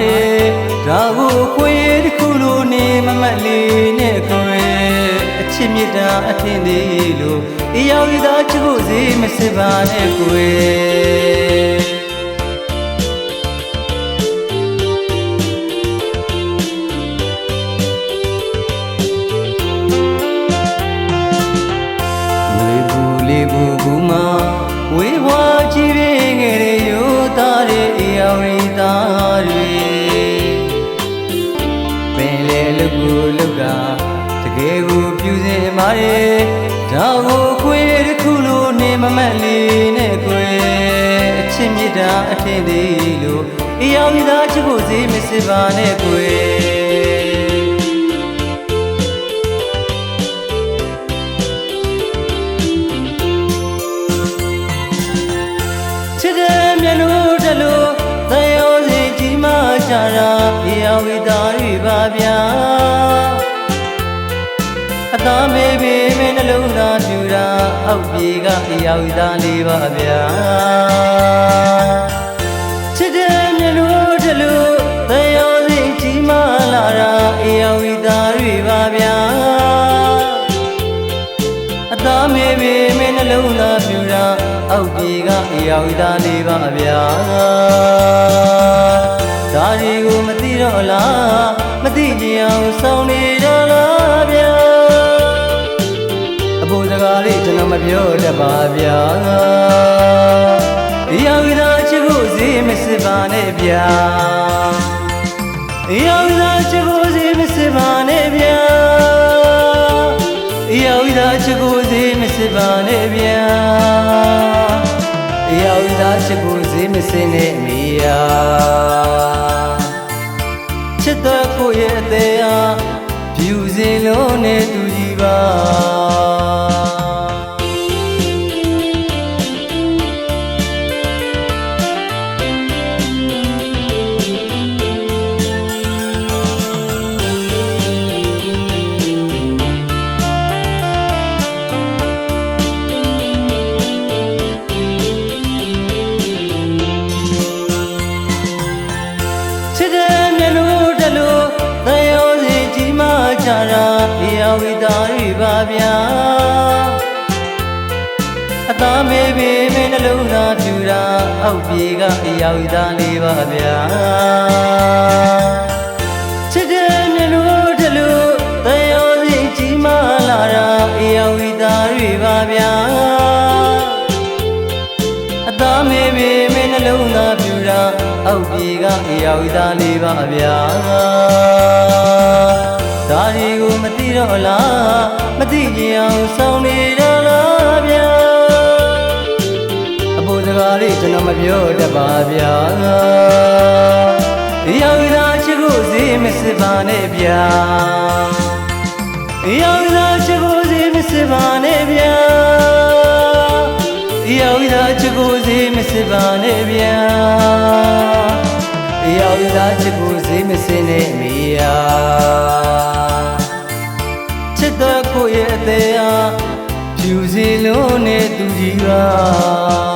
ပါတယ်ဒါကိုခွေတခုလိုနေမမတ်လေးနဲ့ခွေအချစ်မြတ်တာအထင်သေးလို့အယောက်သားချစ်ဖို့စေမစစ်ပါနဲ့ခွေဘူမာဝေဝါကြည့်ရင်ငယ်ရရိုးသားတဲ့အယောင်သားတွေပင်လေလူကိုလူကတကယ်ကိုပြူစင်ပါတယ်ဒါကိုခွေတစ်ခုလိုနေမမတ်လေးနဲ့ခွေအချစ်မြတ်တာအထင်သေးလို့အယောင်သားချစ်ဖို့စေမစစ်ပါနဲ့ခွေမျက်လို့တလို့သယောစီကြီးမကြတာအယောဝိသားတွေပါဗျာအသားမေးပေမဲ့နှလုံးသားပြူတာအောက်ပြေကအယောဝိသားလေးပါဗျာချစ်တဲ့မျက်လို့တလို့သယောစီကြီးမလာတာအယောဝိသားတွေပါဗျာအသားမေးပေမဲ့နှလုံးသားပြူတာအောက်ပြေကအယောက်သားလေးပါဗျာဒါဒီကိုမသိတော့လားမသိကြအောင်ဆောင်နေတော့လားဗျာအဖို့စကားလေးကျွန်တော်မပြောတတ်ပါဗျာအယောက်သားချစ်ဖို့စေမစစ်ပါနဲ့ဗျာအယောက်သားချစ်ဖို့စေမစစ်ပါနဲ့ဗျာအယောက်သားချစ်ဖို့စေမစစ်ပါနဲ့ဗျာအယောက်သားချစ်ကိုစေးမစင်းနဲ့မိယာချစ်တော်ကိုရဲ့အသေးအားဖြူစင်လုံးနဲ့တူကြီးပါကြတာအယောဝိသားတွေပါဗျာအသားမေးပေမဲ့နှလုံးသားပြူတာအောက်ပြေကအယောဝိသားလေးပါဗျာချစ်တဲ့မျက်လို့တလို့သယောစီကြီးမလာတာအယောဝိသားတွေပါဗျာအသားမေးပေမဲ့နှလုံးသားပြူတာအောက်ပြေကအယောဝိသားလေးပါဗျာဒါဒီကိုမသိတော့လားမသိကြအောင်ဆောင်နေတော့လားဗျာအဖို့စကားလေးကျွန်တော်မပြောတတ်ပါဗျာအယောက်သားချစ်ကိုစေမစစ်ပါနဲ့ဗျာအယောက်သားချစ်ကိုစေမစစ်ပါနဲ့ဗျာအယောက်သားချစ်ကိုစေမစစ်ပါနဲ့ဗျာအယောက်သားချစ်ကိုစေမစင်းနဲ့မိယာချစ်တော်ကိုရဲ့အသေးအားဖြူစင်လုံးနဲ့တူကြီးပါ